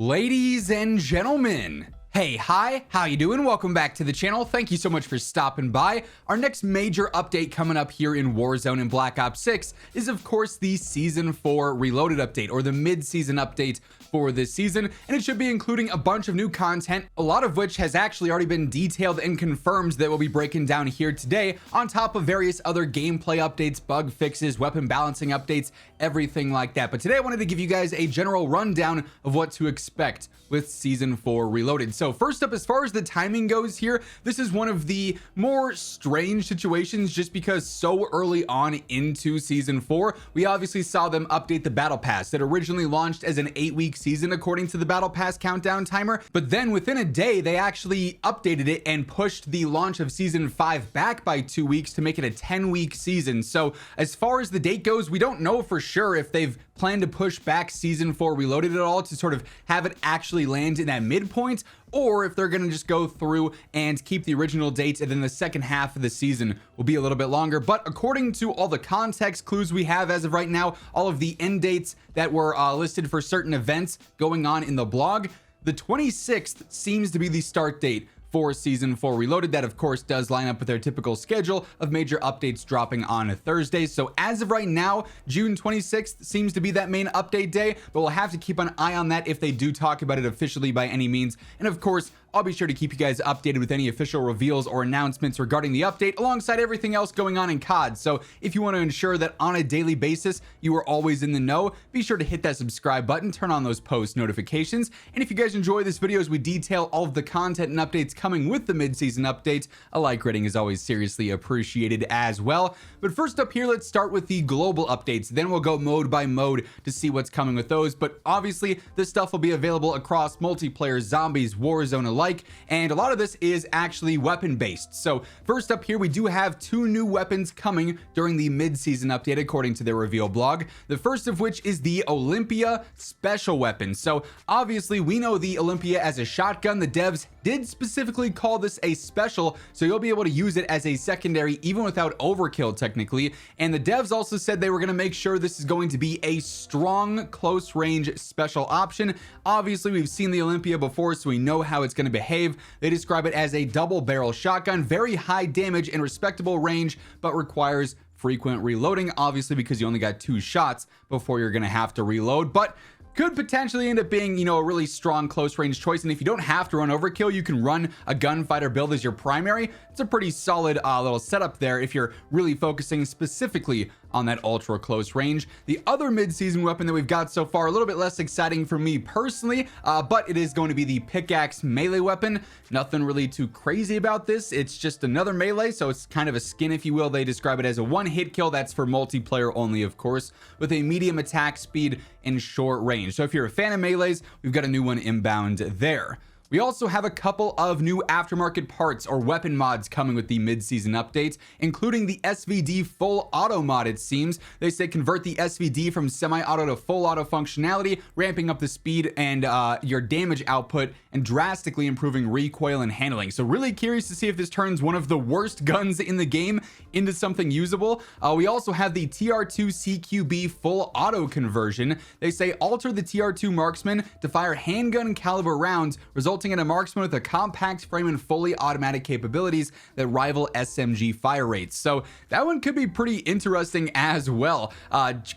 Ladies and gentlemen, hey, hi, how you doing? Welcome back to the channel. Thank you so much for stopping by. Our next major update coming up here in Warzone and Black Ops 6 is of course the Season 4 Reloaded update, or the mid-season update for this season, and it should be including a bunch of new content, a lot of which has actually already been detailed and confirmed that we'll be breaking down here today, on top of various other gameplay updates, bug fixes, weapon balancing updates, everything like that. But today I wanted to give you guys a general rundown of what to expect with Season 4 Reloaded. So first up, as far as the timing goes here, this is one of the more strange situations just because so early on into Season 4, we obviously saw them update the Battle Pass that originally launched as an 8-week season according to the Battle Pass countdown timer, but then within a day they actually updated it and pushed the launch of Season 5 back by 2 weeks to make it a 10-week season. So as far as the date goes, we don't know for sure if they've planned to push back Season 4 Reloaded at all to sort of have it actually land in that midpoint, or if they're going to just go through and keep the original dates, and then the second half of the season will be a little bit longer. But according to all the context clues we have as of right now, all of the end dates that were listed for certain events going on in the blog, the 26th seems to be the start date for Season 4 Reloaded. That of course does line up with their typical schedule of major updates dropping on Thursdays. So as of right now, June 26th seems to be that main update day, but we'll have to keep an eye on that if they do talk about it officially by any means. And of course, I'll be sure to keep you guys updated with any official reveals or announcements regarding the update alongside everything else going on in COD. So if you want to ensure that on a daily basis you are always in the know, be sure to hit that subscribe button, turn on those post notifications. And if you guys enjoy this video as we detail all of the content and updates coming with the mid-season update, a like rating is always seriously appreciated as well. But first up here, let's start with the global updates. Then we'll go mode by mode to see what's coming with those. But obviously this stuff will be available across multiplayer, zombies, Warzone alike, and a lot of this is actually weapon based. So first up here, we do have 2 new weapons coming during the mid-season update according to their reveal blog. The first of which is the Olympia special weapon. So obviously we know the Olympia as a shotgun. The devs did specifically call this a special, so you'll be able to use it as a secondary even without overkill technically. And the devs also said they were going to make sure this is going to be a strong close range special option. Obviously we've seen the Olympia before, so we know how it's going to behave. They describe it as a double barrel shotgun, very high damage and respectable range, but requires frequent reloading, obviously because you only got 2 shots before you're going to have to reload, but could potentially end up being, you know, a really strong close range choice. And if you don't have to run overkill, you can run a gunfighter build as your primary. It's a pretty solid little setup there if you're really focusing specifically on that ultra close range. The other mid-season weapon that we've got so far, a little bit less exciting for me personally, but it is going to be the pickaxe melee weapon. Nothing really too crazy about this. It's just another melee, so it's kind of a skin, if you will. They describe it as a 1-hit kill. That's for multiplayer only, of course, with a medium attack speed and short range. So if you're a fan of melees, we've got a new one inbound there. We also have a couple of new aftermarket parts or weapon mods coming with the mid-season update, including the SVD full auto mod. It seems they say convert the SVD from semi-auto to full auto functionality, ramping up the speed and your damage output and drastically improving recoil and handling. So really curious to see if this turns one of the worst guns in the game into something usable. We also have the TR2 CQB full auto conversion. They say alter the TR2 marksman to fire handgun caliber rounds, resulting in a marksman with a compact frame and fully automatic capabilities that rival SMG fire rates. So that one could be pretty interesting as well,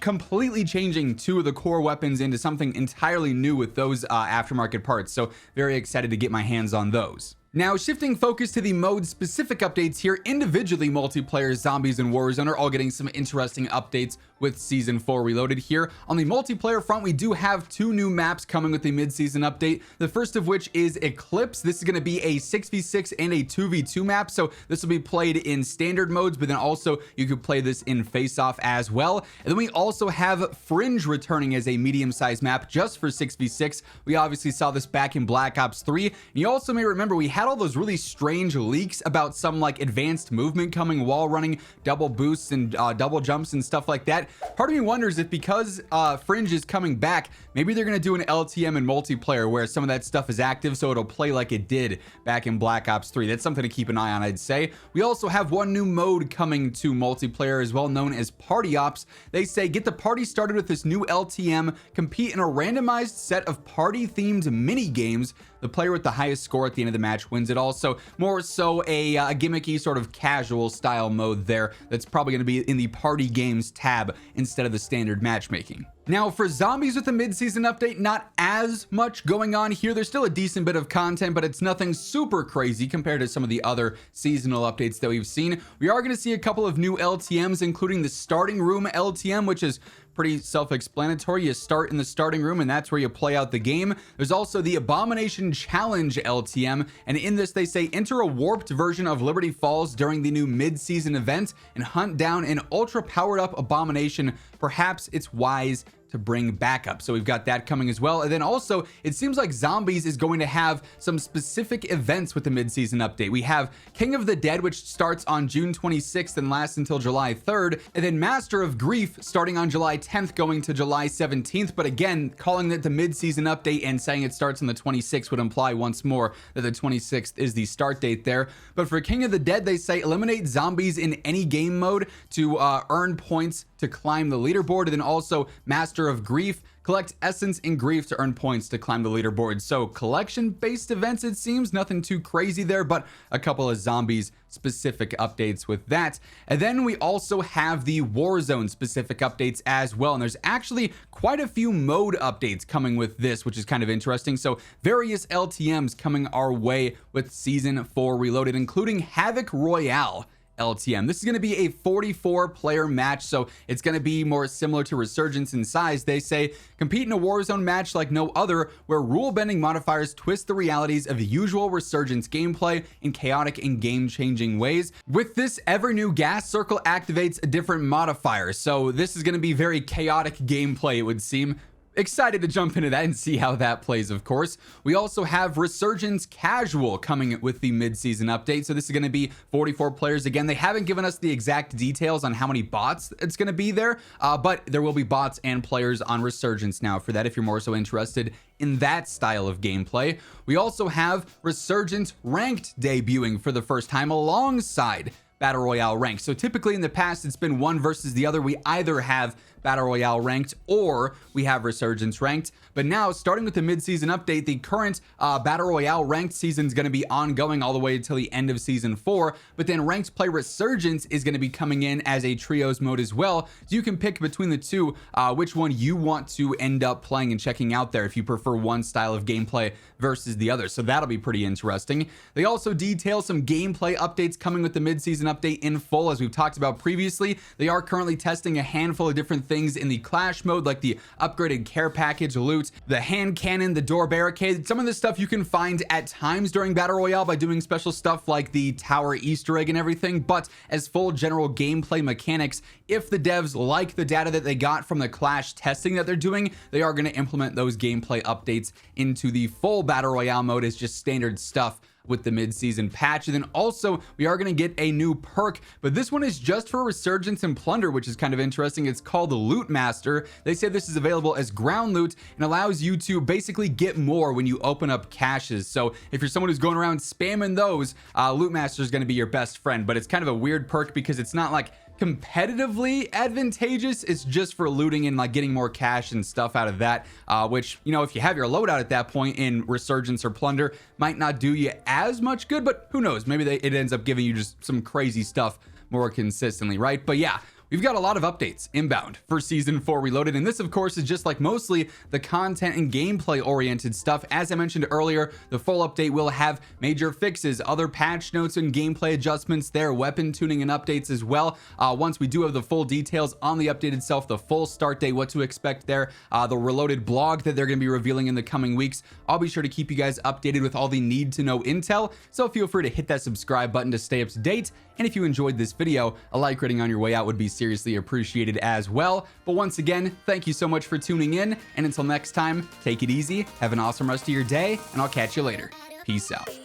completely changing 2 of the core weapons into something entirely new with those aftermarket parts. So very excited to get my hands on those. Now, shifting focus to the mode specific updates here, individually multiplayer, zombies, and Warzone are all getting some interesting updates with Season 4 Reloaded here. On the multiplayer front, we do have 2 new maps coming with the mid-season update. The first of which is Eclipse. This is going to be a 6v6 and a 2v2 map, so this will be played in standard modes, but then also you could play this in face-off as well. And then we also have Fringe returning as a medium-sized map just for 6v6. We obviously saw this back in Black Ops 3. And you also may remember we had all those really strange leaks about some like advanced movement coming while running double boosts and double jumps and stuff like that. part of me wonders if because Fringe is coming back, maybe they're going to do an LTM and multiplayer where some of that stuff is active, so it'll play like it did back in Black Ops 3. That's something to keep an eye on, I'd say. We also have one new mode coming to multiplayer as well, known as Party Ops. They say get the party started with this new LTM, compete in a randomized set of party-themed mini games. The player with the highest score at the end of the match wins it all. So more so a gimmicky sort of casual style mode there that's probably going to be in the party games tab instead of the standard matchmaking. Now for zombies with the mid-season update, not as much going on here. There's still a decent bit of content, but it's nothing super crazy compared to some of the other seasonal updates that we've seen. We are going to see a couple of new LTMs, including the starting room LTM, which is pretty self-explanatory. You start in the starting room and that's where you play out the game. There's also the Abomination Challenge LTM, and in this they say enter a warped version of Liberty Falls during the new mid-season event and hunt down an ultra powered up abomination. Perhaps it's wise to bring backup. So we've got that coming as well. And then also it seems like Zombies is going to have some specific events with the mid-season update. We have King of the Dead, which starts on June 26th and lasts until July 3rd, and then Master of Grief starting on July 10th going to July 17th. But again, calling it the mid-season update and saying it starts on the 26th would imply once more that the 26th is the start date there. But for King of the Dead, they say eliminate zombies in any game mode to earn points to climb the leaderboard. And then also Master of Grief, collect essence in grief to earn points to climb the leaderboard. So collection based events, it seems, nothing too crazy there, but a couple of zombies specific updates with that. And then we also have the Warzone specific updates as well, and there's actually quite a few mode updates coming with this, which is kind of interesting. So various LTMs coming our way with Season 4 Reloaded, including Havoc Royale LTM. This is going to be a 44 player match, so it's going to be more similar to Resurgence in size. They say compete in a Warzone match like no other, where rule bending modifiers twist the realities of the usual Resurgence gameplay in chaotic and game changing ways. With this, every new gas circle activates a different modifier, so this is going to be very chaotic gameplay, it would seem. Excited to jump into that and see how that plays, of course. We also have Resurgence Casual coming with the mid-season update. So this is going to be 44 players. Again, they haven't given us the exact details on how many bots it's going to be there, but there will be bots and players on Resurgence now for that if you're more so interested in that style of gameplay. We also have Resurgence Ranked debuting for the first time alongside Battle Royale Ranked. So typically in the past, it's been one versus the other. We either have Battle Royale Ranked or we have Resurgence Ranked. But now, starting with the mid-season update, the current Battle Royale Ranked season is going to be ongoing all the way until the end of Season 4. But then Ranked Play Resurgence is going to be coming in as a trios mode as well. So you can pick between the two which one you want to end up playing and checking out there if you prefer one style of gameplay versus the other. So that'll be pretty interesting. They also detail some gameplay updates coming with the mid-season update in full. As we've talked about previously, they are currently testing a handful of different things in the Clash mode, like the upgraded care package loot, the hand cannon, the door barricade. Some of this stuff you can find at times during Battle Royale by doing special stuff like the tower Easter egg and everything, but as full general gameplay mechanics, if the devs like the data that they got from the Clash testing that they're doing, they are going to implement those gameplay updates into the full Battle Royale mode as just standard stuff with the mid-season patch. And then also we are going to get a new perk, but this one is just for Resurgence and Plunder, which is kind of interesting. It's called the Loot Master. They say this is available as ground loot and allows you to basically get more when you open up caches. So if you're someone who's going around spamming those, Loot Master is going to be your best friend. But it's kind of a weird perk because it's not like competitively advantageous. It's just for looting and like getting more cash and stuff out of that, which, you know, if you have your loadout at that point in Resurgence or Plunder, might not do you as much good, but who knows, maybe it ends up giving you just some crazy stuff more consistently, right? But yeah, we've got a lot of updates inbound for Season 4 Reloaded, and this, of course, is just like mostly the content and gameplay-oriented stuff. As I mentioned earlier, the full update will have major fixes, other patch notes and gameplay adjustments there, weapon tuning and updates as well. Once we do have the full details on the update itself, the full start date, what to expect there, the Reloaded blog that they're going to be revealing in the coming weeks, I'll be sure to keep you guys updated with all the need-to-know intel, so feel free to hit that subscribe button to stay up to date. And if you enjoyed this video, a like rating on your way out would be seriously appreciated as well. But once again, thank you so much for tuning in, and until next time, take it easy, have an awesome rest of your day, and I'll catch you later. Peace out.